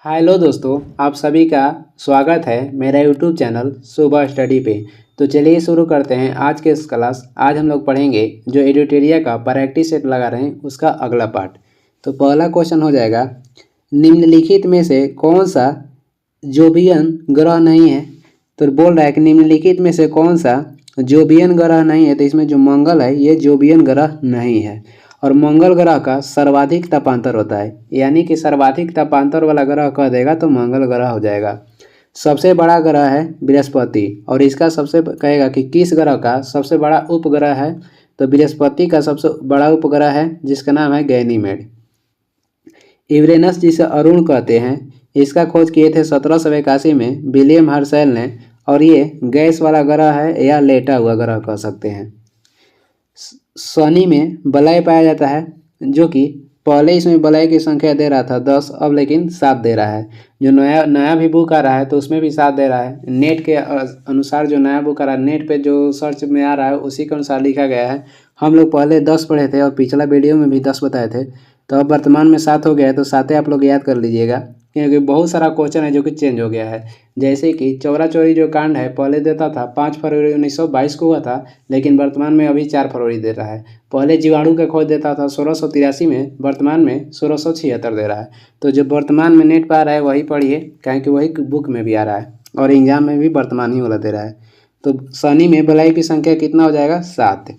Hello दोस्तों, आप सभी का स्वागत है मेरा यूट्यूब चैनल सुबह स्टडी पे। तो चलिए शुरू करते हैं आज के इस क्लास। आज हम लोग पढ़ेंगे जो एडिटोरिया का प्रैक्टिस सेट लगा रहे हैं उसका अगला पार्ट। तो पहला क्वेश्चन हो जाएगा, निम्नलिखित में से कौन सा जोबियन ग्रह नहीं है। तो बोल रहा है कि निम्नलिखित में से कौन सा जोबियन ग्रह नहीं है। तो इसमें जो मंगल है ये जोबियन ग्रह नहीं है। और मंगल ग्रह का सर्वाधिक तापांतर होता है, यानी कि सर्वाधिक तापांतर वाला ग्रह कह देगा तो मंगल ग्रह हो जाएगा। सबसे बड़ा ग्रह है बृहस्पति, और इसका सबसे कहेगा कि किस ग्रह का सबसे बड़ा उपग्रह है। तो बृहस्पति का सबसे बड़ा उपग्रह है जिसका नाम है गैनीमेड। यूरेनस जिसे अरुण कहते हैं, इसका खोज किए थे 1781 में विलियम हर्शेल ने, और ये गैस वाला ग्रह है या लेटा हुआ ग्रह कह सकते हैं। शनि में वलय पाया जाता है, जो कि पहले इसमें वलय की संख्या दे रहा था 10, अब लेकिन 7 दे रहा है। जो नया भी बुक आ रहा है तो उसमें भी 7 दे रहा है। नेट के अनुसार जो नया बुक आ रहा है, नेट पे जो सर्च में आ रहा है उसी के अनुसार लिखा गया है। हम लोग पहले 10 पढ़े थे और पिछला वीडियो में भी 10 बताए थे, तो अब वर्तमान में 7 हो गया है। तो 7 आप लोग याद कर लीजिएगा, क्योंकि बहुत सारा क्वेश्चन है जो कि चेंज हो गया है। जैसे कि चौरा चौरी जो कांड है पहले देता था 5 फरवरी 1922 को हुआ था, लेकिन वर्तमान में अभी 4 फरवरी दे रहा है। पहले जीवाणु का खोज देता था 1683 में, वर्तमान में 1676 दे रहा है। तो जो वर्तमान में नेट पा रहा है वही पढ़िए, क्योंकि वही बुक में भी आ रहा है और एग्जाम में भी वर्तमान ही वाला दे रहा है। तो शनि में वलय की संख्या कितना हो जाएगा? 7।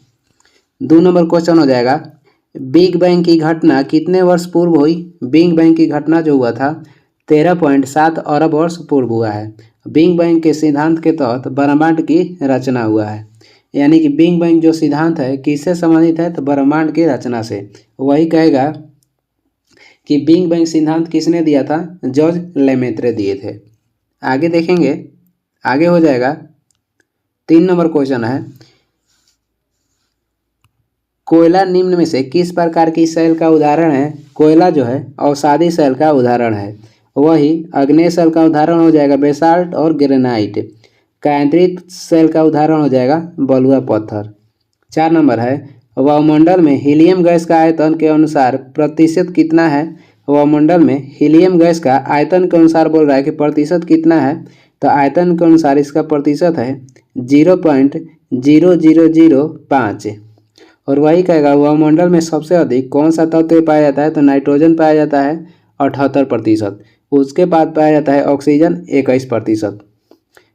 2 नंबर क्वेश्चन हो जाएगा, बिग बैंग की घटना कितने वर्ष पूर्व हुई। बिग बैंग की घटना जो हुआ था 13.7 अरब वर्ष पूर्व हुआ है। बिग बैंग के सिद्धांत के तहत ब्रह्मांड की रचना हुआ है, यानी कि बिग बैंग जो सिद्धांत है किससे संबंधित है? तो ब्रह्मांड की रचना से। वही कहेगा कि बिग बैंग सिद्धांत किसने दिया था? जॉर्ज लेमेत्रे दिए थे। आगे देखेंगे, आगे हो जाएगा 3 नंबर क्वेश्चन है, कोयला निम्न में से किस प्रकार की शैल का उदाहरण है। कोयला जो है अवसादी शैल का उदाहरण है। वही अग्नेय शैल का उदाहरण हो जाएगा बेसाल्ट और ग्रेनाइट। केंद्रित शैल का उदाहरण हो जाएगा बलुआ पत्थर। 4 नंबर है, वायुमंडल में हीलियम गैस का आयतन के अनुसार प्रतिशत कितना है। वायुमंडल में हीलियम गैस का आयतन के अनुसार बोल रहा है कि प्रतिशत कितना है। तो आयतन के अनुसार इसका प्रतिशत है 0.0005। और वही कहेगा वायुमंडल में सबसे अधिक कौन सा तत्व पाया जाता है। तो नाइट्रोजन पाया जाता है 78%। उसके बाद पाया जाता है ऑक्सीजन 21%।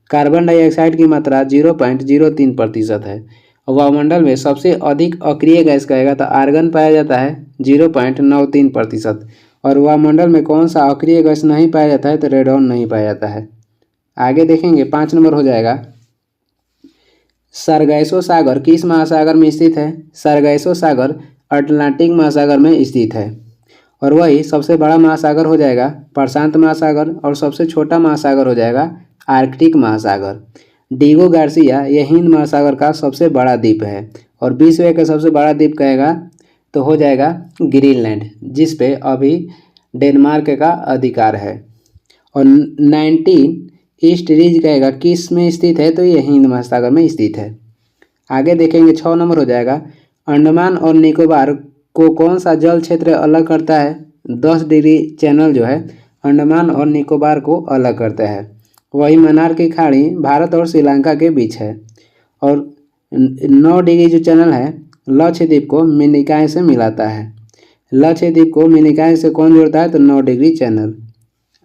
कार्बन डाइऑक्साइड की मात्रा 0.03% है। वायुमंडल में सबसे अधिक अक्रिय गैस कहेगा तो आर्गन पाया जाता है 0.93%। और वायुमंडल में कौन सा अक्रिय गैस नहीं पाया जाता है? तो रेडॉन नहीं पाया जाता है। आगे देखेंगे 5 नंबर हो जाएगा, सरगैसो सागर किस महासागर में स्थित है। सरगैसो सागर अटलांटिक महासागर में स्थित है। और वही सबसे बड़ा महासागर हो जाएगा प्रशांत महासागर, और सबसे छोटा महासागर हो जाएगा आर्कटिक महासागर। डीगो गार्सिया यह हिंद महासागर का सबसे बड़ा द्वीप है। और विश्व का सबसे बड़ा द्वीप कहेगा तो हो जाएगा ग्रीनलैंड, जिस पे अभी डेनमार्क का अधिकार है। और 19 ईस्ट रीज कहेगा किस में स्थित है। तो ये हिंद महासागर में स्थित है। आगे देखेंगे 6 नंबर हो जाएगा, अंडमान और निकोबार को कौन सा जल क्षेत्र अलग करता है। 10 डिग्री चैनल जो है अंडमान और निकोबार को अलग करता है। वही मन्नार की खाड़ी भारत और श्रीलंका के बीच है। और 9 डिग्री जो चैनल है लक्षद्वीप को मिनिकॉय से मिलाता है। लक्षद्वीप को मिनिकॉय से कौन जोड़ता है? तो 9 डिग्री चैनल।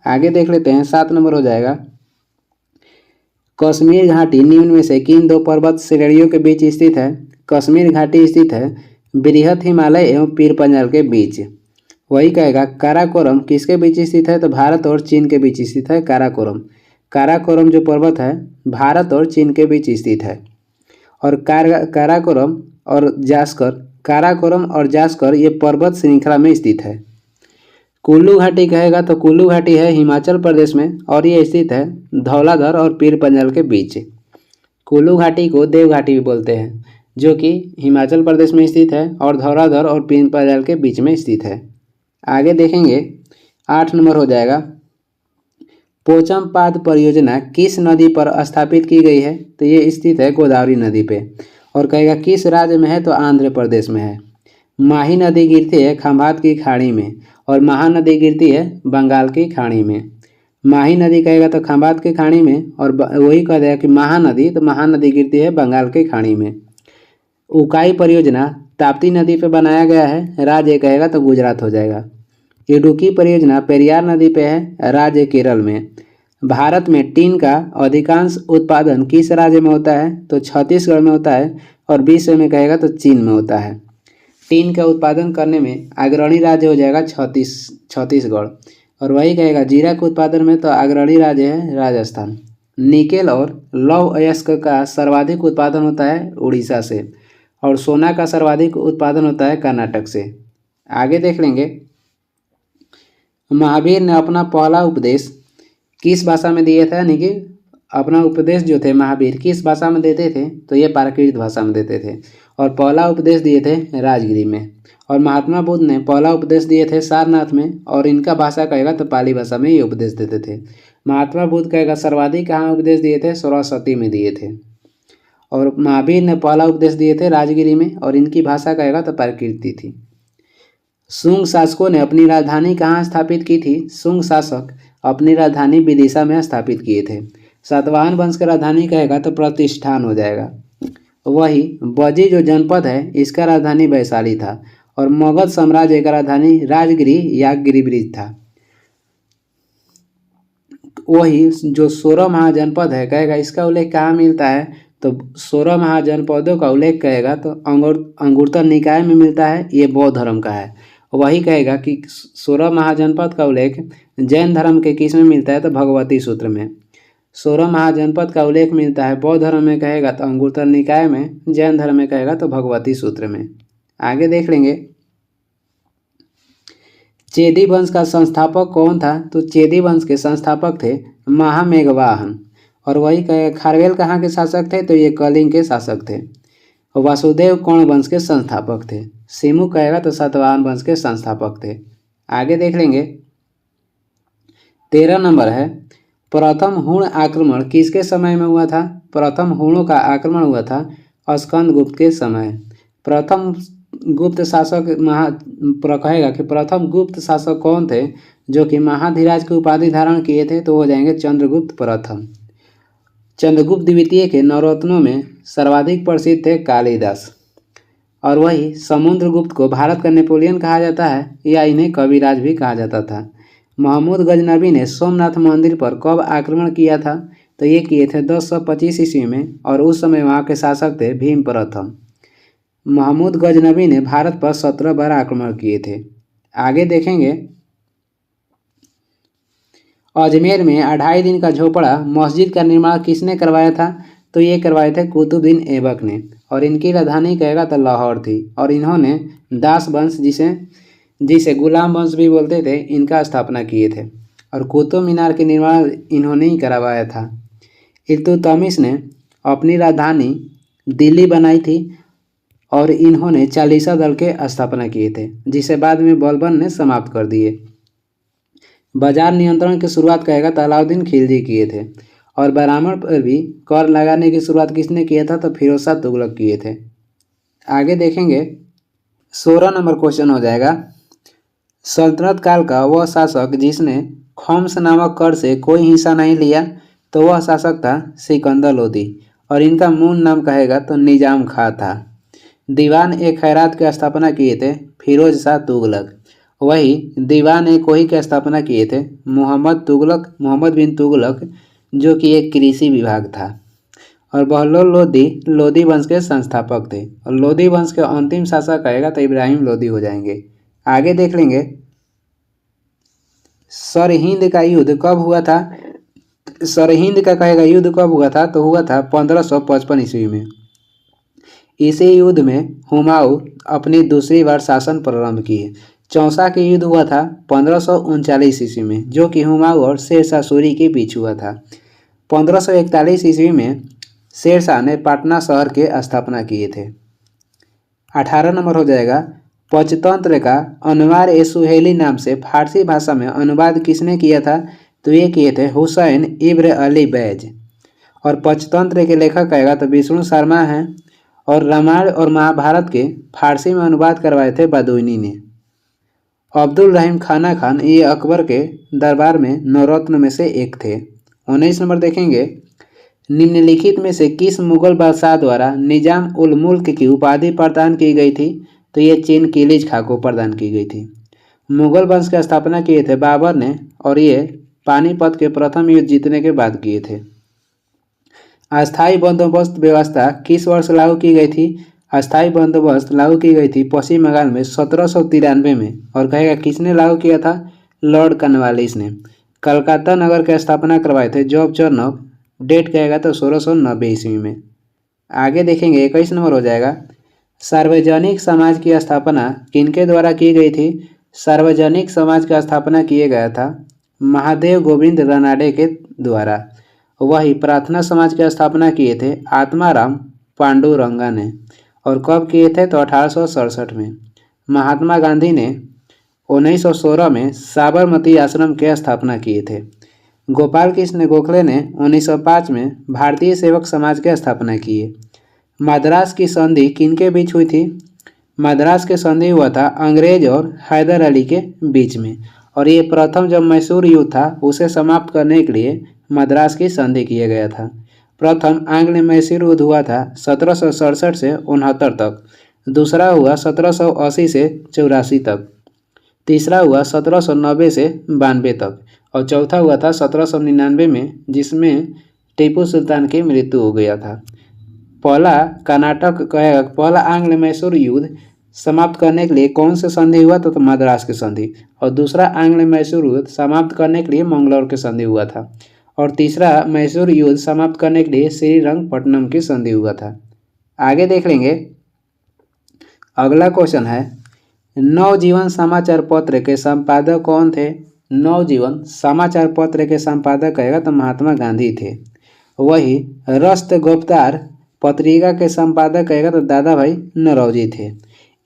आगे देख लेते हैं 7 नंबर हो जाएगा, कश्मीर घाटी निम्न में से किन 2 पर्वत श्रेणियों के बीच स्थित है। कश्मीर घाटी स्थित है बृहत हिमालय एवं पीर पंजाल के बीच। वही कहेगा काराकोरम किसके बीच स्थित है। तो भारत और चीन के बीच स्थित है काराकोरम। काराकोरम जो पर्वत है भारत और चीन के बीच स्थित है। और काराकोरम और जास्कर ये पर्वत श्रृंखला में स्थित है। कुल्लू घाटी कहेगा तो कुल्लू घाटी है हिमाचल प्रदेश में, और ये स्थित है धौलाधर और पीर पंजाल के बीच। कुल्लू घाटी को देव घाटी भी बोलते हैं, जो कि हिमाचल प्रदेश में स्थित है और धौलाधर और पीर पंजाल के बीच में स्थित है। आगे देखेंगे 8 नंबर हो जाएगा, पोचमपाद परियोजना किस नदी पर स्थापित की गई है। तो ये स्थित है गोदावरी नदी पे। और कहेगा किस राज्य में है। तो आंध्र प्रदेश में है। माही नदी गिरती है खंभात की खाड़ी में और महानदी गिरती है बंगाल की खाड़ी में। माही नदी कहेगा तो खंभात की खाड़ी में, और वही कह देगा कि महानदी, तो महानदी गिरती है बंगाल की खाड़ी में। उकाई परियोजना ताप्ती नदी पे बनाया गया है, राज्य कहेगा तो गुजरात हो जाएगा। इडुक्की परियोजना पेरियार नदी पे है, राज्य केरल में। भारत में टीन का अधिकांश उत्पादन किस राज्य में होता है, तो छत्तीसगढ़ में होता है, और विश्व में कहेगा तो चीन में होता है। टीन का उत्पादन करने में अग्रणी राज्य हो जाएगा छत्तीसगढ़, और वही कहेगा जीरा के उत्पादन में तो अग्रणी राज्य है राजस्थान। निकेल और लौह अयस्क का सर्वाधिक उत्पादन होता है उड़ीसा से, और सोना का सर्वाधिक उत्पादन होता है कर्नाटक से। आगे देख लेंगे, महावीर ने अपना पहला उपदेश किस भाषा में दिया था, यानी कि अपना उपदेश जो थे महावीर किस भाषा में देते थे, तो ये प्राकृत भाषा में देते थे, और पहला उपदेश दिए थे राजगिरी में। और महात्मा बुद्ध ने पहला उपदेश दिए थे सारनाथ में, और इनका भाषा कहेगा तो पाली भाषा में ये उपदेश देते थे। महात्मा बुद्ध कहेगा सर्वाधिक कहाँ उपदेश दिए थे, सरस्वती में दिए थे। और महावीर ने पहला उपदेश दिए थे राजगिरी में, और इनकी भाषा कहेगा तो प्राकृति थी। शुंग शासकों ने अपनी राजधानी कहाँ स्थापित की थी, शुंग शासक अपनी राजधानी विदिशा में स्थापित किए थे। सातवाहन वंश की राजधानी कहेगा तो प्रतिष्ठान हो जाएगा। वही बजी जो जनपद है इसका राजधानी वैशाली था, और मगध साम्राज्य का राजधानी राजगिरी या गिरिब्रिज था। वही जो 16 महाजनपद है कहेगा इसका उल्लेख कहाँ मिलता है, तो 16 महाजनपदों का उल्लेख कहेगा तो अंगुत्तर निकाय में मिलता है, ये बौद्ध धर्म का है। वही कहेगा कि 16 महाजनपद का उल्लेख जैन धर्म के किस में मिलता है, तो भगवती सूत्र में। 16 महाजनपद का उल्लेख मिलता है बौद्ध धर्म में कहेगा तो अंगुत्तर निकाय में, जैन धर्म में कहेगा तो भगवती सूत्र में। आगे देख लेंगे, चेदी वंश का संस्थापक कौन था, तो चेदी वंश के संस्थापक थे महामेघवाहन। और वही कहेगा खारवेल कहाँ के शासक थे, तो ये कलिंग के शासक थे। वासुदेव कौन वंश के संस्थापक थे, सिमु कहेगा तो सातवाहन वंश के संस्थापक थे। आगे देख लेंगे, 13 नंबर है, प्रथम हुण आक्रमण किसके समय में हुआ था, प्रथम हुणों का आक्रमण हुआ था स्कंदगुप्त के समय। प्रथम गुप्त शासक कहेगा कि प्रथम गुप्त शासक कौन थे जो कि महाधीराज की उपाधि धारण किए थे, तो हो जाएंगे चंद्रगुप्त प्रथम। चंद्रगुप्त द्वितीय के नवरत्नों में सर्वाधिक प्रसिद्ध थे कालिदास। और वही समुद्रगुप्त को भारत का नेपोलियन कहा जाता है, या इन्हें कविराज भी कहा जाता था। महमूद गजनबी ने सोमनाथ मंदिर पर कब आक्रमण किया था, तो ये किए थे 1025 ईस्वी में, और उस समय वहाँ के शासक थे भीम प्रथम। महमूद गजनबी ने भारत पर 17 बार आक्रमण किए थे। आगे देखेंगे, अजमेर में 2.5 दिन का झोपड़ा मस्जिद का निर्माण किसने करवाया था, तो ये करवाए थे कुतुबुद्दीन ऐबक ने, और इनकी राजधानी कहेगा तो लाहौर थी। और इन्होंने दास वंश जिसे गुलाम वंश भी बोलते थे, इनका स्थापना किए थे, और कुतुब मीनार के निर्माण इन्होंने ही करवाया था। इल्तुतमिश ने अपनी राजधानी दिल्ली बनाई थी, और इन्होंने चालीसा दल के स्थापना किए थे, जिसे बाद में बलबन ने समाप्त कर दिए। बाजार नियंत्रण की शुरुआत कहेगा तो अलाउद्दीन खिलजी किए थे, और ब्राह्मण पर भी कर लगाने की शुरुआत किसने किया था, तो फिरोज शाह तुगलक किए थे। आगे देखेंगे, 16 नंबर क्वेश्चन हो जाएगा, सल्तनत काल का वह शासक जिसने खम्स नामक कर से कोई हिस्सा नहीं लिया, तो वह शासक था सिकंदर लोदी, और इनका मूल नाम कहेगा तो निजाम खां था। दीवान ए खैरात की स्थापना किए थे फिरोज शाह तुगलक। वही दीवान ए कोही की स्थापना किए थे मोहम्मद बिन तुगलक, जो कि एक कृषि विभाग था। और बहलोल लोदी लोदी वंश के संस्थापक थे, और लोदी वंश के अंतिम शासक कहेगा तो इब्राहिम लोदी हो जाएंगे। आगे देख लेंगे, सरहिंद का युद्ध कब हुआ था, सरहिंद का कहेगा युद्ध कब हुआ था, तो हुआ था 1555 ईस्वी में। इसी युद्ध में हुमायूं अपनी दूसरी बार शासन प्रारंभ किए। चौसा के युद्ध हुआ था 1539 ईस्वी में, जो कि हुमायूं और शेरशाह सूरी के बीच हुआ था। 1541 ईस्वी में शेरशाह ने पटना शहर के स्थापना किए थे। 18 नंबर हो जाएगा, पंचतंत्र का अनवार सुहेली नाम से फारसी भाषा में अनुवाद किसने किया था, तो ये किए थे हुसैन इब्न अली बैज। और पंचतंत्र के लेखक कहेगा तो विष्णु शर्मा हैं, और रामायण और महाभारत के फारसी में अनुवाद करवाए थे बदौनी ने। अब्दुल रहीम खाना खान ये अकबर के दरबार में नवरत्न में से एक थे। 19 नंबर देखेंगे, निम्नलिखित में से किस मुगल बादशाह द्वारा निजाम उल मुल्क की उपाधि प्रदान की गई थी? तो ये चीन किलिज खां को प्रदान की गई थी। मुगल वंश की स्थापना किए थे बाबर ने और ये पानीपत के प्रथम युद्ध जीतने के बाद किए थे। अस्थायी बंदोबस्त व्यवस्था किस वर्ष लागू की गई थी? अस्थायी बंदोबस्त लागू की गई थी पश्चिम बंगाल में 1793 में। और कहेगा किसने लागू किया था? लॉर्ड कॉर्नवालिस ने। कलकत्ता नगर की स्थापना करवाए थे जॉब चर्नोक। डेट कहेगा तो 1690 ईस्वी में। आगे देखेंगे 21 नंबर हो जाएगा, सार्वजनिक समाज की स्थापना किनके द्वारा की गई थी? सार्वजनिक समाज का स्थापना किया गया था महादेव गोविंद रानडे के द्वारा। वही प्रार्थना समाज की स्थापना किए थे आत्माराम पांडुरंगा ने। और कब किए थे? तो 1867 में। महात्मा गांधी ने 1916 में साबरमती आश्रम की स्थापना किए थे। गोपाल कृष्ण गोखले ने 1905 में भारतीय सेवक समाज की स्थापना की है। मद्रास की संधि किनके बीच हुई थी? मद्रास की संधि हुआ था अंग्रेज और हैदर अली के बीच में। और ये प्रथम जब मैसूर युद्ध था उसे समाप्त करने के लिए मद्रास की संधि किया गया था। प्रथम आंग्ल मैसूर युद्ध हुआ था 1767 से 69 तक। दूसरा हुआ 1780 से 84 तक। तीसरा हुआ 1790 से 92 तक। और चौथा हुआ था 1799 में, जिसमें टीपू सुल्तान की मृत्यु हो गया था। पहला कर्नाटक कहेगा पहला आंग्ल मैसूर युद्ध समाप्त करने के लिए कौन से संधि हुआ? तो मद्रास की संधि। और दूसरा आंग्ल मैसूर युद्ध समाप्त करने के लिए मंगलौर की संधि हुआ था। और तीसरा मैसूर युद्ध समाप्त करने के लिए श्रीरंगपट्टनम की संधि हुआ था। आगे देख लेंगे। अगला क्वेश्चन है, नवजीवन समाचार पत्र के संपादक कौन थे? नवजीवन समाचार पत्र के संपादक कहेगा तो महात्मा गांधी थे। वही रस्त गुप्तार पत्रिका के संपादक कहेगा तो दादा भाई नौरोजी थे।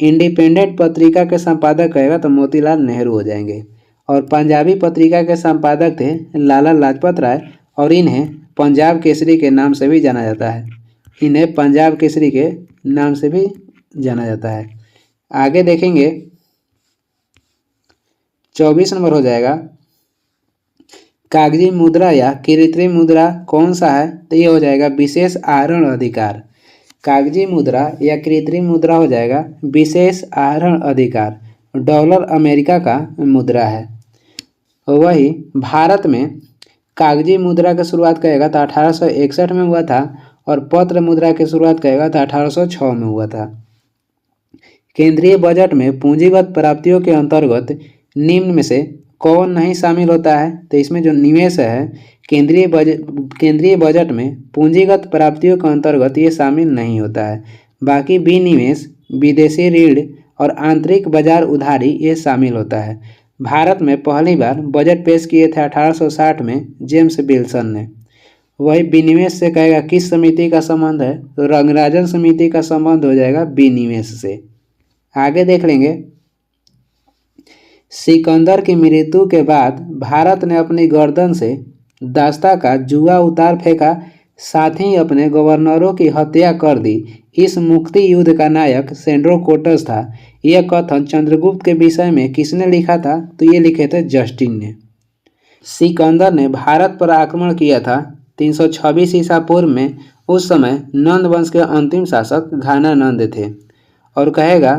इंडिपेंडेंट पत्रिका के संपादक कहेगा तो मोतीलाल नेहरू हो जाएंगे। और पंजाबी पत्रिका के संपादक थे लाला लाजपत राय। और इन्हें पंजाब केसरी के नाम से भी जाना जाता है। इन्हें पंजाब केसरी के नाम से भी जाना जाता है। आगे देखेंगे 24 नंबर हो जाएगा, कागजी मुद्रा या कृत्रिम मुद्रा कौन सा है? तो ये हो जाएगा विशेष आहरण अधिकार। कागजी मुद्रा या कृत्रिम मुद्रा हो जाएगा विशेष आहरण अधिकार। डॉलर अमेरिका का मुद्रा है। वही भारत में कागजी मुद्रा की शुरुआत कहेगा तो 1861 में हुआ था। और पत्र मुद्रा की शुरुआत कहेगा तो 1806 में हुआ था। केंद्रीय बजट में पूंजीगत प्राप्तियों के अंतर्गत निम्न में से कौन नहीं शामिल होता है? तो इसमें जो निवेश है केंद्रीय बजट में पूंजीगत प्राप्तियों के अंतर्गत ये शामिल नहीं होता है। बाकी विनिवेश, विदेशी ऋण और आंतरिक बाजार उधारी ये शामिल होता है। भारत में पहली बार बजट पेश किए थे 1860 में जेम्स विल्सन ने। वही विनिवेश से कहेगा किस समिति का संबंध है? तो रंगराजन समिति का संबंध हो जाएगा विनिवेश से। आगे देख लेंगे, सिकंदर की मृत्यु के बाद भारत ने अपनी गर्दन से दास्ता का जुआ उतार फेंका, साथ ही अपने गवर्नरों की हत्या कर दी। इस मुक्ति युद्ध का नायक सेंड्रोकोटस था। यह कथन चंद्रगुप्त के विषय में किसने लिखा था? तो ये लिखे थे जस्टिन ने। सिकंदर ने भारत पर आक्रमण किया था 326 ईसा पूर्व में। उस समय नंद वंश के अंतिम शासक घानानंद थे। और कहेगा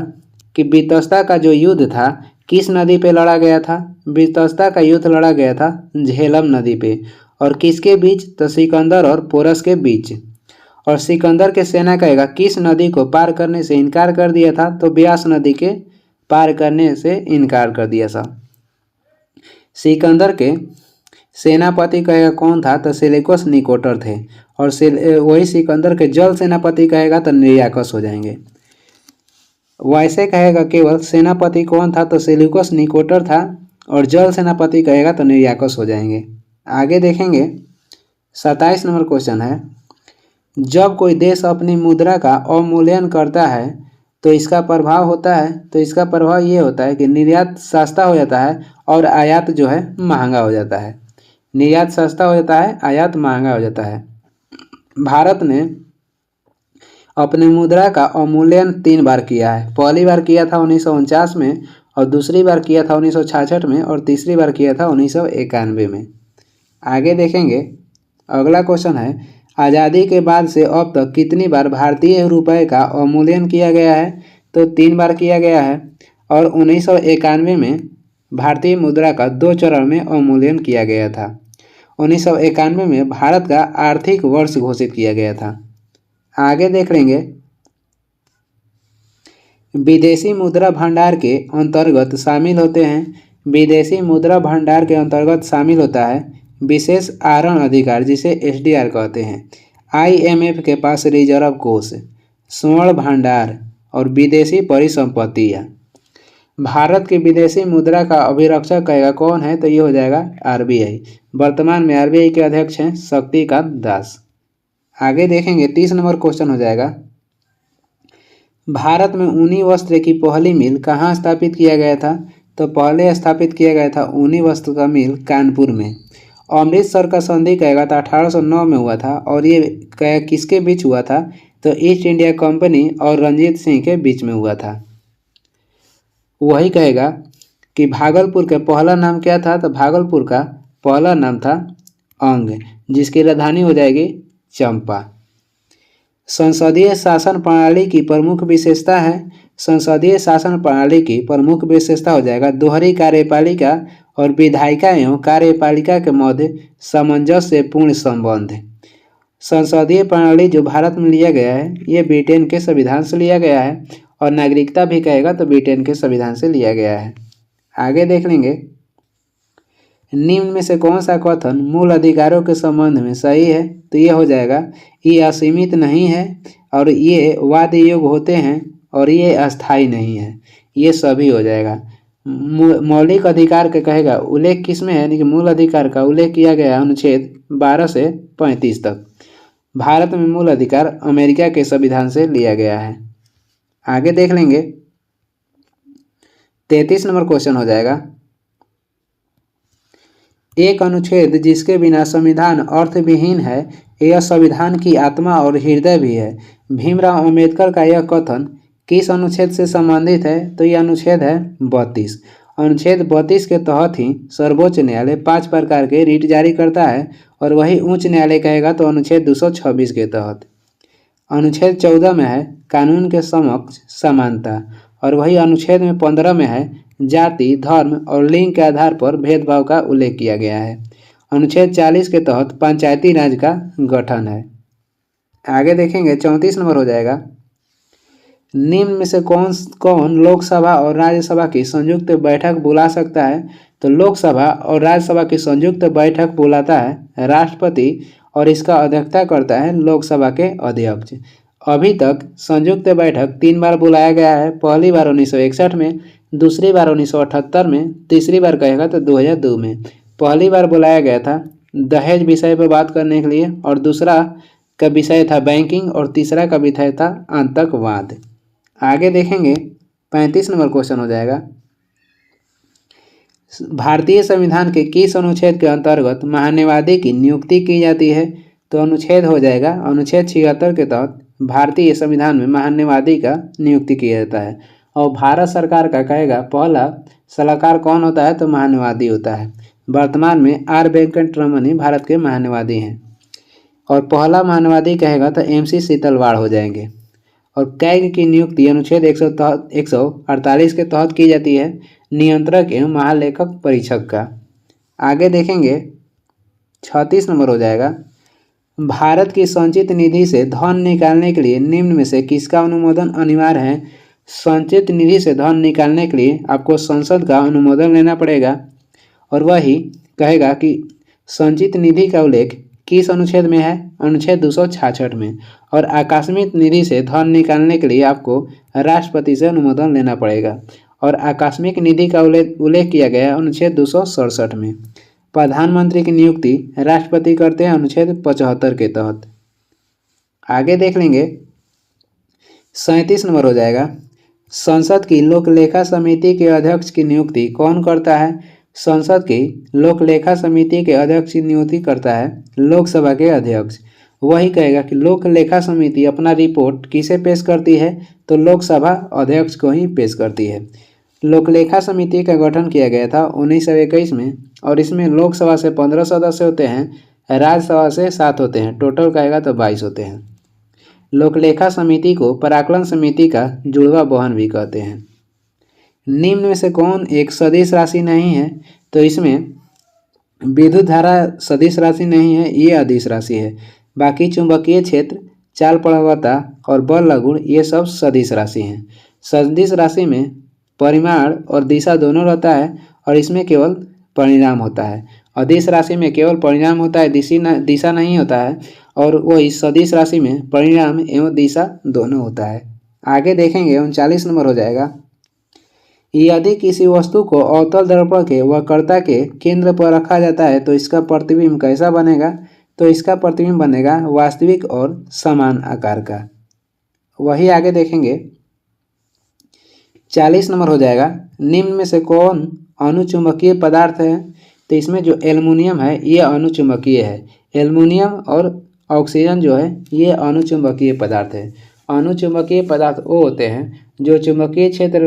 कि बीतस्ता का जो युद्ध था किस नदी पे लड़ा गया था? बीतस्ता का युद्ध लड़ा गया था झेलम नदी पे। और किसके बीच? तो सिकंदर और पोरस के बीच। और सिकंदर के सेना कहेगा किस नदी को पार करने से इनकार कर दिया था? तो ब्यास नदी के पार करने से इनकार कर दिया था। सिकंदर के सेनापति कहेगा कौन था? तो सेल्यूकस निकोटर थे। और वही सिकंदर के जल सेनापति कहेगा तो निर्याकस हो जाएंगे। वैसे कहेगा केवल सेनापति कौन था? तो सेल्यूकस निकोटर था। और जल सेनापति कहेगा तो निर्याकस हो जाएंगे। आगे देखेंगे 27 नंबर क्वेश्चन है, जब कोई देश अपनी मुद्रा का अवमूल्यन करता है तो इसका प्रभाव होता है। तो इसका प्रभाव ये होता है कि निर्यात सस्ता हो जाता है और आयात जो है महंगा हो जाता है। निर्यात सस्ता हो जाता है, आयात महंगा हो जाता है। भारत ने अपने मुद्रा का अवमूल्यन 3 बार किया है। पहली बार किया था 1949 में, और दूसरी बार किया था 1966 में, और तीसरी बार किया था 1991 में। आगे देखेंगे, अगला क्वेश्चन है, आज़ादी के बाद से अब तक कितनी बार भारतीय रुपये का अवमूल्यन किया गया है? तो 3 बार किया गया है। और 1991 में भारतीय मुद्रा का 2 चरण में अवमूल्यन किया गया था। 1991 में भारत का आर्थिक वर्ष घोषित किया गया था। आगे देख लेंगे, विदेशी मुद्रा भंडार के अंतर्गत शामिल होते हैं। विदेशी मुद्रा भंडार के अंतर्गत शामिल होता है विशेष आहरण अधिकार, जिसे एसडीआर कहते हैं, आईएमएफ के पास रिजर्व कोष, स्वर्ण भंडार और विदेशी परिसंपत्तियां। भारत की विदेशी मुद्रा का अभिरक्षक कहेगा कौन है? तो ये हो जाएगा आरबीआई। वर्तमान में आरबीआई के अध्यक्ष हैं शक्तिकांत दास। आगे देखेंगे, 30 नंबर क्वेश्चन हो जाएगा, भारत में ऊनी वस्त्र की पहली मिल कहाँ स्थापित किया गया था? तो पहले स्थापित किया गया था ऊनी वस्त्र का मिल कानपुर में। अमृतसर का संधि कहेगा तो 1809 में हुआ था, और ये किसके बीच हुआ था? तो ईस्ट इंडिया कंपनी और रंजीत सिंह के बीच में हुआ था। वही कहेगा कि भागलपुर का पहला नाम क्या था? तो भागलपुर का पहला नाम था अंग, जिसकी राजधानी हो जाएगी चंपा। संसदीय शासन प्रणाली की प्रमुख विशेषता है, संसदीय शासन प्रणाली की प्रमुख विशेषता हो जाएगा दोहरी कार्यपालिका और विधायिका एवं कार्यपालिका के मध्य सामंजस्यपूर्ण संबंध। संसदीय प्रणाली जो भारत में लिया गया है, ये ब्रिटेन के संविधान से लिया गया है, और नागरिकता भी कहेगा तो ब्रिटेन के संविधान से लिया गया है। आगे देख लेंगे, निम्न में से कौन सा कथन मूल अधिकारों के संबंध में सही है? तो ये हो जाएगा, ये असीमित नहीं है, और ये वाद योग्य होते हैं, और ये अस्थाई नहीं है। ये सभी हो जाएगा। मौलिक अधिकार के कहेगा उल्लेख किस में है? यानी कि मूल अधिकार का उल्लेख किया गया अनुच्छेद 12 से 35 तक। भारत में मूल अधिकार अमेरिका के संविधान से लिया गया है। आगे देख लेंगे, 33 नंबर क्वेश्चन हो जाएगा, एक अनुच्छेद जिसके बिना संविधान अर्थविहीन है, यह संविधान की आत्मा और हृदय भी है। भीमराव अंबेडकर का यह कथन किस अनुच्छेद से संबंधित है? तो यह अनुच्छेद है 32। अनुच्छेद 32 के तहत ही सर्वोच्च न्यायालय 5 प्रकार के रिट जारी करता है, और वही उच्च न्यायालय कहेगा तो अनुच्छेद 226 के तहत। अनुच्छेद 14 में है कानून के समक्ष समानता, और वही अनुच्छेद में 15 में है जाति, धर्म और लिंग के आधार पर भेदभाव का उल्लेख किया गया है। अनुच्छेद 40 के तहत पंचायती राज का गठन है। आगे देखेंगे, 34 नंबर हो जाएगा, निम्न में से कौन कौन लोकसभा और राज्यसभा की संयुक्त बैठक बुला सकता है? तो लोकसभा और राज्यसभा की संयुक्त बैठक बुलाता है राष्ट्रपति, और इसका अध्यक्षता करता है लोकसभा के अध्यक्ष। अभी तक संयुक्त बैठक 3 बार बुलाया गया है। पहली बार 1961 में, दूसरी बार 1978 में, तीसरी बार कहेगा तो 2002 में। पहली बार बुलाया गया था दहेज विषय पर बात करने के लिए, और दूसरा का विषय था बैंकिंग, और तीसरा का विषय था आतंकवाद। आगे देखेंगे, 35 नंबर क्वेश्चन हो जाएगा, भारतीय संविधान के किस अनुच्छेद के अंतर्गत महान्यायवादी की नियुक्ति की जाती है? तो अनुच्छेद हो जाएगा अनुच्छेद 76 के तहत भारतीय संविधान में महान्यायवादी का नियुक्ति किया जाता है। और भारत सरकार का कहेगा पहला सलाहकार कौन होता है? तो महान्यायवादी होता है। वर्तमान में आर वेंकटरमन भारत के महान्यायवादी हैं, और पहला महान्यायवादी कहेगा तो MC सीतलवाड़ हो जाएंगे। और कैग की नियुक्ति अनुच्छेद 148 के तहत की जाती है, नियंत्रक एवं महालेखक परीक्षक का। आगे देखेंगे, 36 नंबर हो जाएगा, भारत की संचित निधि से धन निकालने के लिए निम्न में से किसका अनुमोदन अनिवार्य है? संचित निधि से धन निकालने के लिए आपको संसद का अनुमोदन लेना पड़ेगा, और वही कहेगा कि संचित निधि का उल्लेख किस अनुच्छेद में है? अनुच्छेद 266 में। और आकस्मिक निधि से धन निकालने के लिए आपको राष्ट्रपति से अनुमोदन लेना पड़ेगा, और आकस्मिक निधि का उल्लेख किया गया है अनुच्छेद 267 में। प्रधानमंत्री की नियुक्ति राष्ट्रपति करते हैं अनुच्छेद 75 के तहत। आगे देख लेंगे, 37 नंबर हो जाएगा, संसद की लोकलेखा समिति के अध्यक्ष की नियुक्ति कौन करता है? संसद की लोकलेखा समिति के अध्यक्ष की नियुक्ति करता है लोकसभा के अध्यक्ष। वही कहेगा कि लोक लेखा समिति अपना रिपोर्ट किसे पेश करती है, तो लोकसभा अध्यक्ष को ही पेश करती है। लोक लेखा समिति का गठन किया गया था 1921 में और इसमें लोकसभा से 15 सदस्य होते हैं, राज्यसभा से 7 होते हैं, टोटल कहेगा तो 22 होते हैं। लोकलेखा समिति को पराकलन समिति का जुड़वा बहन भी कहते हैं। निम्न में से कौन एक सदिश राशि नहीं है, तो इसमें विद्युत धारा सदिश राशि नहीं है, ये अदिश राशि है। बाकी चुंबकीय क्षेत्र, चाल प्रवणता और बल लघुण ये सब सदिश राशि हैं। सदिश राशि में परिमाण और दिशा दोनों रहता है और इसमें केवल परिणाम होता है। अदिश राशि में केवल परिणाम होता है, दिशा नहीं होता है, और वही सदिश राशि में परिणाम एवं दिशा दोनों होता है। आगे देखेंगे 39 नंबर हो जाएगा। यदि किसी वस्तु को अवतल दर्पण के वक्रता के केंद्र पर रखा जाता है तो इसका प्रतिबिंब कैसा बनेगा, तो इसका प्रतिबिंब बनेगा वास्तविक और समान आकार का। वही आगे देखेंगे 40 नंबर हो जाएगा। निम्न में से कौन अनुचुंबकीय पदार्थ है, तो इसमें जो एल्युमिनियम है ये अनुचुंबकीय है। एल्युमिनियम और ऑक्सीजन जो है ये अनुचुंबकीय पदार्थ है। अनुचुंबकीय पदार्थ वो होते हैं जो चुंबकीय क्षेत्र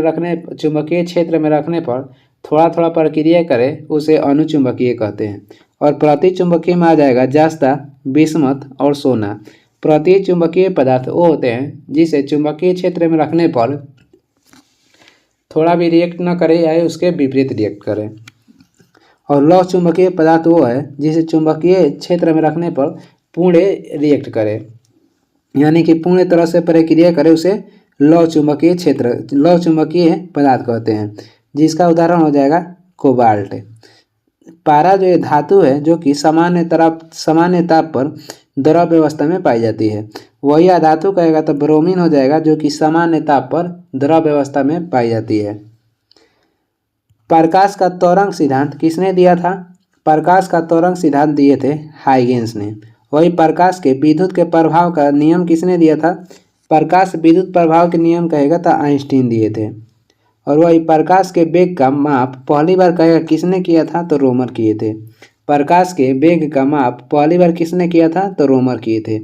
में रखने पर थोड़ा थोड़ा प्रक्रिया करे, उसे अनुचुंबकीय कहते हैं। और प्रतिचुंबकीय में आ जाएगा जस्ता, बिस्मथ और सोना। प्रतिचुंबकीय पदार्थ वो होते हैं जिसे चुंबकीय क्षेत्र में रखने पर थोड़ा भी रिएक्ट न करे या उसके विपरीत रिएक्ट करे। और लौह चुंबकीय पदार्थ वो है जिसे चुंबकीय क्षेत्र में रखने पर पूर्ण रिएक्ट करे, यानी कि पूर्ण तरह से प्रक्रिया करे, उसे लौह चुंबकीय पदार्थ कहते हैं, जिसका उदाहरण हो जाएगा कोबाल्ट। पारा जो धातु है जो कि सामान्य ताप पर द्रव अवस्था में पाई जाती है, वही अधातु कहेगा तो ब्रोमीन हो जाएगा, जो कि सामान्य ताप पर द्रव अवस्था में पाई जाती है। प्रकाश का त्वरण सिद्धांत किसने दिया था? प्रकाश का त्वरण सिद्धांत दिए थे हाइगेंस ने। वही प्रकाश के विद्युत के प्रभाव का नियम किसने दिया था? प्रकाश विद्युत प्रभाव के नियम कहेगा तो आइंस्टीन दिए थे। और वही प्रकाश के वेग का माप पहली बार कहेगा किसने किया था? तो रोमर किए थे। प्रकाश के वेग का माप पहली बार किसने किया था? तो रोमर किए थे।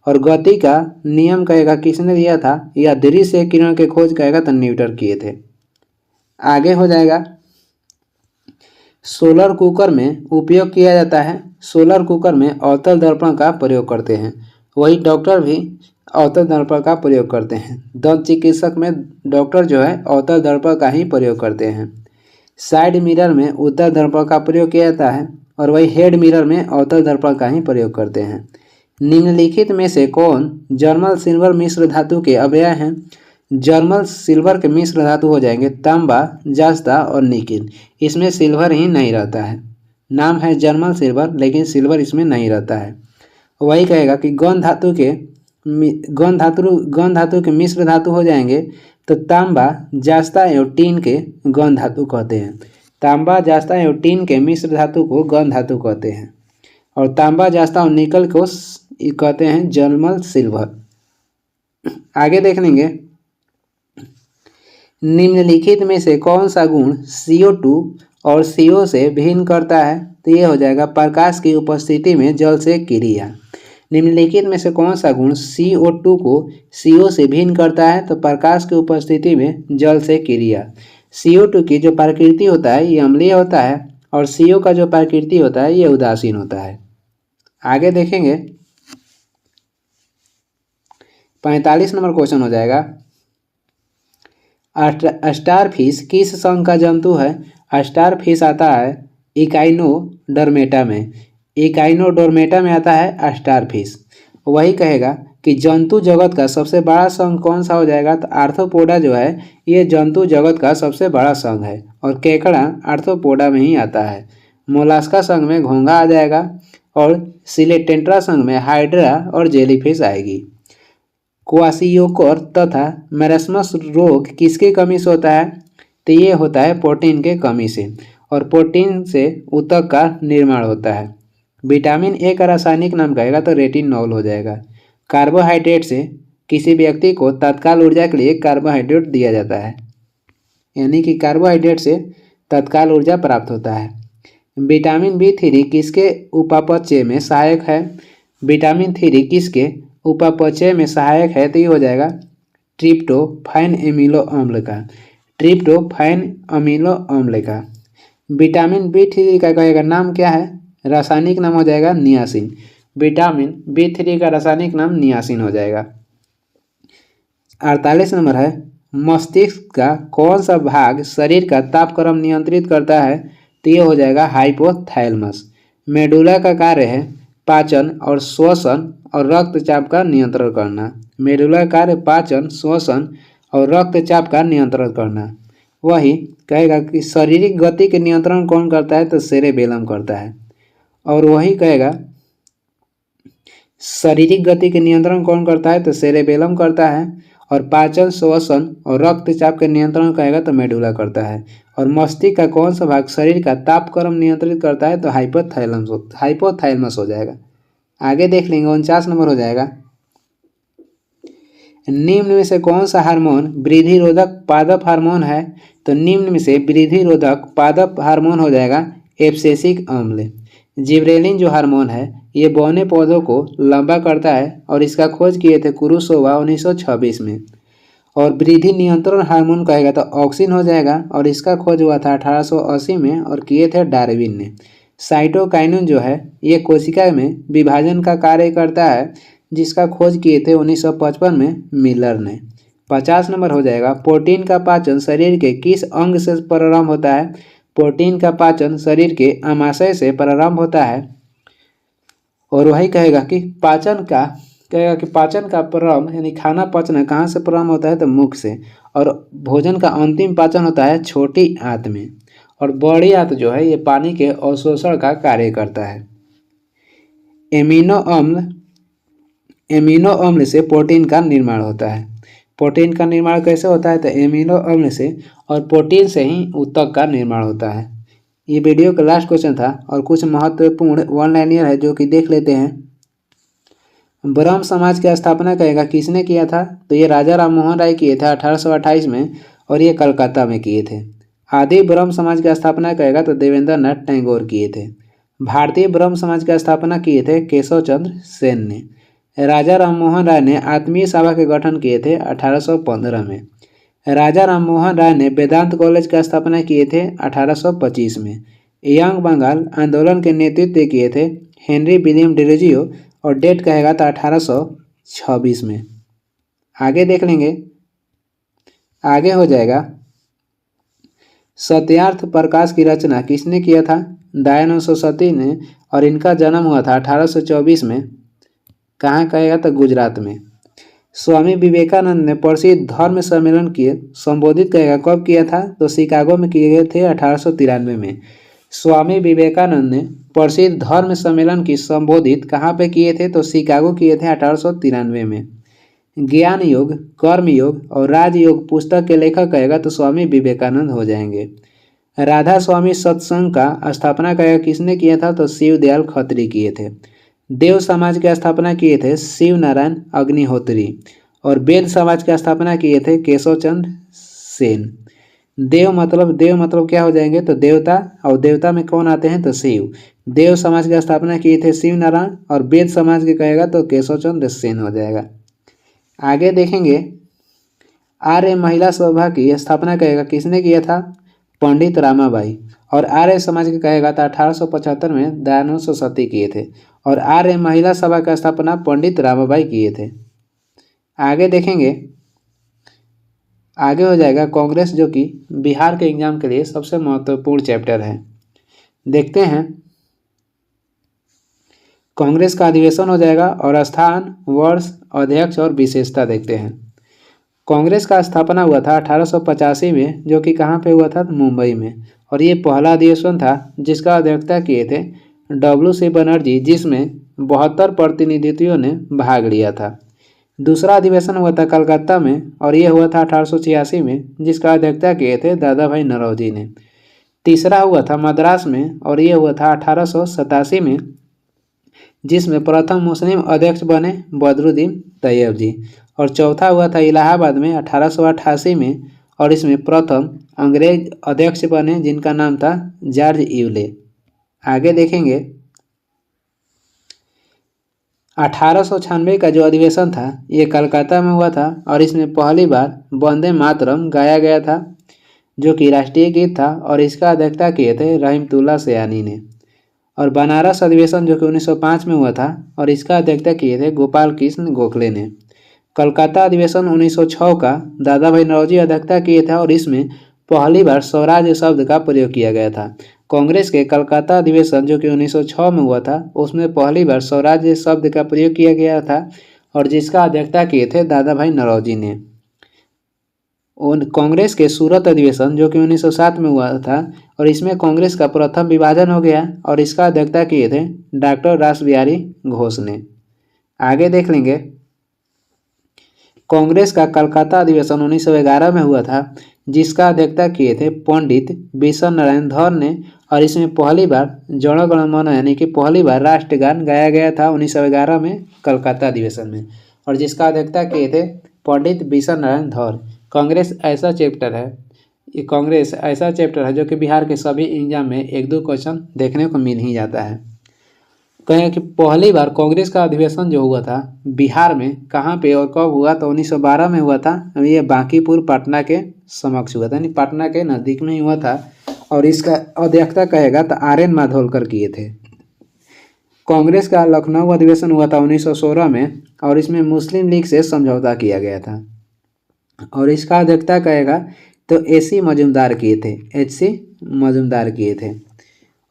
और गति का नियम कहेगा किसने दिया था? या दृश्य किरण के खोज कहेगा तो न्यूटन किए थे। आगे हो जाएगा सोलर कुकर में उपयोग किया जाता है। सोलर कुकर में अवतल दर्पण का प्रयोग करते हैं। वही डॉक्टर भी अवतल दर्पण का प्रयोग करते हैं। दंत चिकित्सक में डॉक्टर जो है अवतल दर्पण का ही प्रयोग करते हैं। साइड मिरर में उत्तल दर्पण का प्रयोग किया जाता है और वही हेड मिरर में अवतल दर्पण का ही प्रयोग करते हैं। निम्नलिखित में से कौन जर्मल सिल्वर मिश्र धातु के अवयव हैं? जर्मल सिल्वर के मिश्र धातु हो जाएंगे तांबा, जस्ता और निकिल। इसमें सिल्वर ही नहीं रहता है। नाम है जर्मल सिल्वर, लेकिन सिल्वर इसमें नहीं रहता है। वही कहेगा कि गौण धातु के मिश्र धातु हो जाएंगे तो तांबा, जस्ता एवं टीन के गौण धातु कहते हैं। तांबा, जस्ता एवं टीन के मिश्र धातु को गौण धातु कहते हैं। और तांबा, जस्ता और निकल को कहते हैं जर्मल सिल्वर। आगे देख लेंगे निम्नलिखित में से कौन सा गुण CO2 और CO से भिन्न करता है? तो ये हो जाएगा प्रकाश की उपस्थिति में जल से क्रिया। निम्नलिखित में से कौन सा गुण CO2 को CO से भिन्न करता है? तो प्रकाश की उपस्थिति में जल से क्रिया। CO2 की जो प्रकृति होता है ये अम्लीय होता है और CO का जो प्रकृति होता है ये उदासीन होता है। आगे देखेंगे 45 नंबर क्वेश्चन हो जाएगा। स्टारफिश किस संघ का जंतु है? स्टारफिश आता है इकाइनोडर्मेटा में। इकाइनोडर्मेटा में आता है स्टारफिश। वही कहेगा कि जंतु जगत का सबसे बड़ा संघ कौन सा हो जाएगा? तो आर्थ्रोपोडा जो है ये जंतु जगत का सबसे बड़ा संघ है और केकड़ा आर्थ्रोपोडा में ही आता है। मोलास्का संघ में घोंघा आ जाएगा और सिलेटेंट्रा संघ में हाइड्रा और जेलीफिश आएगी। क्वाशियोकर तथा मैरस्मस रोग किसकी कमी से होता है? तो ये होता है प्रोटीन के कमी से, और प्रोटीन से ऊतक का निर्माण होता है। विटामिन ए का रासायनिक नाम कहेगा तो रेटिनॉल हो जाएगा। कार्बोहाइड्रेट से किसी व्यक्ति को तत्काल ऊर्जा के लिए कार्बोहाइड्रेट दिया जाता है, यानी कि कार्बोहाइड्रेट से तत्काल ऊर्जा प्राप्त होता है। विटामिन B3 किसके उपापचय में सहायक है? विटामिन 3 किसके उपापचय में सहायक है? तो ये हो जाएगा ट्रिप्टोफैन एमिनो अम्ल का, ट्रिप्टोफैन अमीनो अम्ल का। विटामिन B3 का कहेगा नाम क्या है? रासायनिक नाम हो जाएगा नियासिन। विटामिन B3 का रासायनिक नाम नियासिन हो जाएगा। 48 नंबर है, मस्तिष्क का कौन सा भाग शरीर का तापक्रम नियंत्रित करता है? तो ये हो जाएगा हाइपोथैलेमस। मेडुला का कार्य है पाचन और श्वसन और रक्तचाप का नियंत्रण करना। मेडुला का कार्य पाचन, श्वसन और रक्तचाप का नियंत्रण करना। वही कहेगा कि शारीरिक गति के नियंत्रण कौन करता है? तो सेरेबेलम करता है। और वही कहेगा शारीरिक गति के नियंत्रण कौन करता है? तो सेरेबेलम करता है। और पाचन, श्वसन और रक्तचाप के नियंत्रण कहेगा तो मेडुला करता है। और मस्तिष्क का कौन सा भाग शरीर का तापक्रम नियंत्रित करता है? तो हाइपोथैलेमस हो जाएगा। आगे देख लेंगे 49 नंबर हो जाएगा, निम्न में से कौन सा हार्मोन वृद्धि रोधक पादप हार्मोन है? तो निम्न में से वृद्धि रोधक पादप हार्मोन हो जाएगा एब्सिसिक अम्ल। जिब्रेलिन जो हार्मोन है ये बौने पौधों को लंबा करता है और इसका खोज किए थे कुरुसोवा 1926 में। और वृद्धि नियंत्रण हार्मोन कहेगा तो ऑक्सिन हो जाएगा और इसका खोज हुआ था 1880 में और किए थे डार्विन ने। साइटोकाइनिन जो है ये कोशिका में विभाजन का कार्य करता है जिसका खोज किए थे 1955 में मिलर ने। 50 नंबर हो जाएगा, प्रोटीन का पाचन शरीर के किस अंग से प्रारंभ होता है? प्रोटीन का पाचन शरीर के आमाशय से प्रारंभ होता है। और वही कहेगा कि पाचन का प्रारंभ यानी खाना पचना कहाँ से प्रारंभ होता है? तो मुख से। और भोजन का अंतिम पाचन होता है छोटी आंत में। और बड़ी आंत जो है ये पानी के अवशोषण का कार्य करता है। एमिनो अम्ल से प्रोटीन का निर्माण होता है। प्रोटीन का निर्माण कैसे होता है? तो एमिनो अम्ल से, और प्रोटीन से ही ऊतक का निर्माण होता है। ये वीडियो का लास्ट क्वेश्चन था और कुछ महत्वपूर्ण वन लाइनर है जो कि देख लेते हैं। ब्रह्म समाज की स्थापना कहेगा किसने किया था? तो ये राजा राम मोहन राय किए थे 1828 में और ये कलकत्ता में किए थे। आदि ब्रह्म समाज की स्थापना कहेगा तो देवेंद्र नाथ टैगोर किए थे। भारतीय ब्रह्म समाज की स्थापना किए थे केशव चंद्र सेन ने। राजा राम मोहन राय ने आत्मीय सभा के गठन किए थे 1815 में। राजा राम मोहन राय ने वेदांत कॉलेज की स्थापना किए थे 1825 में। यंग बंगाल आंदोलन के नेतृत्व किए थे हेनरी विलियम डिरोजियो और डेट कहेगा तो 1826 में। आगे देख लेंगे, आगे हो जाएगा सत्यार्थ प्रकाश की रचना किसने किया था? दयानंद सरस्वती ने। और इनका जन्म हुआ था 1824 में। कहाँ कहेगा तो गुजरात में। स्वामी विवेकानंद ने प्रसिद्ध धर्म सम्मेलन किए संबोधित कहेगा कब किया था? तो शिकागो में किए गए थे 1893 में। स्वामी विवेकानंद ने प्रसिद्ध धर्म सम्मेलन की संबोधित कहाँ पे किए थे? तो शिकागो किए थे 1893 में। ज्ञान योग, कर्म योग और राजयोग पुस्तक के लेखक कहेगा तो स्वामी विवेकानंद हो जाएंगे। राधा स्वामी सत्संग का स्थापना कहेगा किसने किया था? तो शिवदयाल खत्री किए थे। देव समाज की स्थापना किए थे शिव नारायण अग्निहोत्री। और वेद समाज की स्थापना किए थे केशव चंद्र सेन। देव मतलब क्या हो जाएंगे? तो देवता, और देवता में कौन आते हैं? तो शिव। देव समाज की स्थापना किए थे शिव नारायण और वेद समाज के कहेगा तो केशव चंद्र सेन हो जाएगा। आगे देखेंगे, आर्य महिला सभा की स्थापना कहेगा किसने किया था? पंडित रामाबाई। और आर्य समाज के कहेगा तो 1875 में दयानंद सरस्वती किए थे। और आर्य महिला सभा का स्थापना पंडित रामाबाई किए थे। आगे देखेंगे, आगे हो जाएगा कांग्रेस, जो कि बिहार के एग्जाम के लिए सबसे महत्वपूर्ण चैप्टर है। देखते हैं, कांग्रेस का अधिवेशन हो जाएगा और स्थान, वर्ष, अध्यक्ष और विशेषता देखते हैं। कांग्रेस का स्थापना हुआ था 1885 में, जो कि कहाँ पे हुआ था? मुंबई में। और ये पहला अधिवेशन था जिसका अध्यक्षता किए थे WC बनर्जी, जिसमें 72 प्रतिनिधियों ने भाग लिया था। दूसरा अधिवेशन हुआ था कलकत्ता में और ये हुआ था 1886 में, जिसका अध्यक्षता किए थे दादा भाई नौरोजी ने। तीसरा हुआ था मद्रास में और ये हुआ था 1887 में, जिसमें प्रथम मुस्लिम अध्यक्ष बने बदरुद्दीन तैयब जी। और चौथा हुआ था इलाहाबाद में 1888 में और इसमें प्रथम अंग्रेज अध्यक्ष बने जिनका नाम था जॉर्ज यूले। आगे देखेंगे, 1896 का जो अधिवेशन था ये कलकत्ता में हुआ था और इसमें पहली बार वंदे मातरम गाया गया था जो कि राष्ट्रीय गीत था और इसका अध्यक्षता किए थे रहीमतुल्ला सयानी ने। और बनारस अधिवेशन जो कि 1905 में हुआ था और इसका अध्यक्षता किए थे गोपाल कृष्ण गोखले ने। कलकत्ता अधिवेशन 1906 का दादा भाई नौरोजी अध्यक्षता किए थे और इसमें पहली बार स्वराज्य शब्द का प्रयोग किया गया था। कांग्रेस के कलकत्ता अधिवेशन जो कि 1906 में हुआ था उसमें पहली बार स्वराज्य शब्द का प्रयोग किया गया था और जिसका अध्यक्षता किए थे दादा भाई नौरोजी ने। कांग्रेस के सूरत अधिवेशन जो कि 1907 में हुआ था और इसमें कांग्रेस का प्रथम विभाजन हो गया और इसका अध्यक्षता किए थे डॉक्टर रासबिहारी घोष ने। आगे देख लेंगे। कांग्रेस का कलकत्ता अधिवेशन 1911 में हुआ था जिसका अध्यक्षता किए थे पंडित बिशन नारायण धर ने और इसमें पहली बार जन गण मन यानी कि पहली बार राष्ट्रगान गाया गया था 1911 में कलकत्ता अधिवेशन में और जिसका अध्यक्षता किए थे पंडित बिशन नारायण धर। कांग्रेस ऐसा चैप्टर है जो कि बिहार के सभी एग्जाम में 1-2 क्वेश्चन देखने को मिल ही जाता है। कहें कि पहली बार कांग्रेस का अधिवेशन जो हुआ था बिहार में कहाँ पे और कब हुआ तो 1912 में हुआ था। ये बांकीपुर पटना के समक्ष हुआ था यानी पटना के नज़दीक में ही हुआ था और इसका अध्यक्षता कहेगा तो आर.एन. माधोलकर किए थे। कांग्रेस का लखनऊ अधिवेशन हुआ था 1916 में और इसमें मुस्लिम लीग से समझौता किया गया था और इसका अध्यक्षता कहेगा तो एच.सी. मजूमदार किए थे।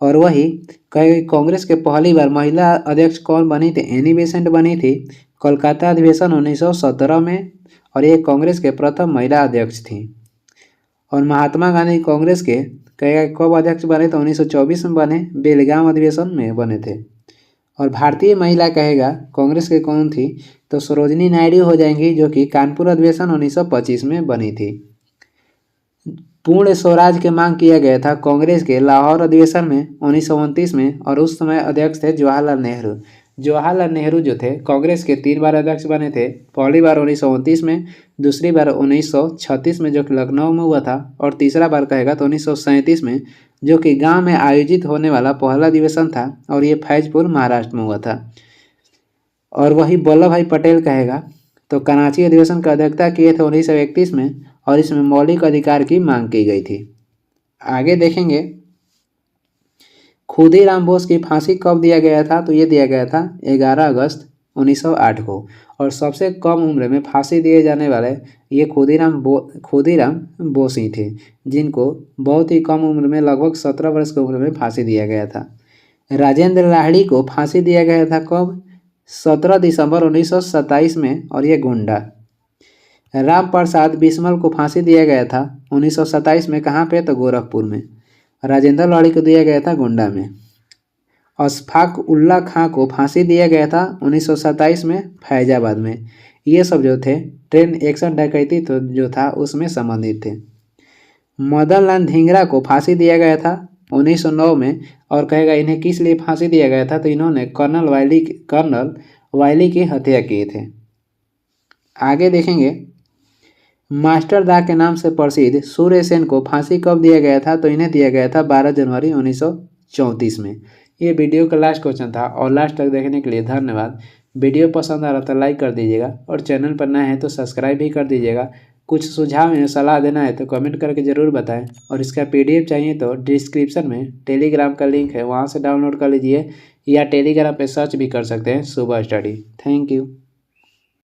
और वही कहे कांग्रेस के पहली बार महिला अध्यक्ष कौन बनी थी, एनी बेसेंट बनी थी कोलकाता अधिवेशन 1917 में और ये कांग्रेस के प्रथम महिला अध्यक्ष थी। और महात्मा गांधी कांग्रेस के कहेगा कब अध्यक्ष बने तो 1924 में बने, बेलगाम अधिवेशन में बने थे। और भारतीय महिला कहेगा कांग्रेस के कौन थी तो सरोजिनी नायडू हो जाएंगी जो कि कानपुर अधिवेशन 1925 में बनी थी। पूर्ण स्वराज की मांग किया गया था कांग्रेस के लाहौर अधिवेशन में 1929 में और उस समय अध्यक्ष थे जवाहरलाल नेहरू। जवाहरलाल नेहरू जो थे कांग्रेस के 3 बार अध्यक्ष बने थे, पहली बार 1929 में, दूसरी बार 1936 में जो कि लखनऊ में हुआ था और तीसरा बार कहेगा तो 1937 में जो कि गांव में आयोजित होने वाला पहला अधिवेशन था और ये फैजपुर महाराष्ट्र में हुआ था। और वही वल्लभ भाई पटेल कहेगा तो कराची अधिवेशन का अध्यक्षता किए थे 1931 में और इसमें मौलिक अधिकार की मांग की गई थी। आगे देखेंगे खुदीराम बोस की फांसी कब दिया गया था तो ये दिया गया था 11 अगस्त 1908 को और सबसे कम उम्र में फांसी दिए जाने वाले ये खुदीराम बोस ही थे जिनको बहुत ही कम उम्र में लगभग 17 वर्ष की उम्र में फांसी दिया गया था। राजेंद्र लाहिड़ी को फांसी दिया गया था कब 17 दिसंबर 1927 में और ये गुंडा। राम प्रसाद बिस्मल को फांसी दिया गया था 1927 में, कहाँ पे तो गोरखपुर में। राजेंद्र लाहिड़ी को दिया गया था गोंडा में। अशफाक उल्ला खां को फांसी दिया गया था 1927 में फैजाबाद में। ये सब जो थे ट्रेन एक्शन डकैती तो जो था उसमें संबंधित थे। मदन लाल धिंगरा को फांसी दिया गया था 1909 में और कहेगा इन्हें किस लिए फांसी दिया गया था तो इन्होंने कर्नल वायली की हत्या किए थे। आगे देखेंगे मास्टर दा के नाम से प्रसिद्ध सूर्य सेन को फांसी कब दिया गया था तो इन्हें दिया गया था 12 जनवरी 1934 में। ये वीडियो का लास्ट क्वेश्चन था और लास्ट तक देखने के लिए धन्यवाद। वीडियो पसंद आ रहा तो लाइक कर दीजिएगा और चैनल पर नए हैं तो सब्सक्राइब भी कर दीजिएगा। कुछ सुझाव या सलाह देना है तो कमेंट करके ज़रूर बताएं और इसका PDF चाहिए तो डिस्क्रिप्शन में टेलीग्राम का लिंक है, वहाँ से डाउनलोड कर लीजिए या टेलीग्राम पे सर्च भी कर सकते हैं सुबह स्टडी। Thank you.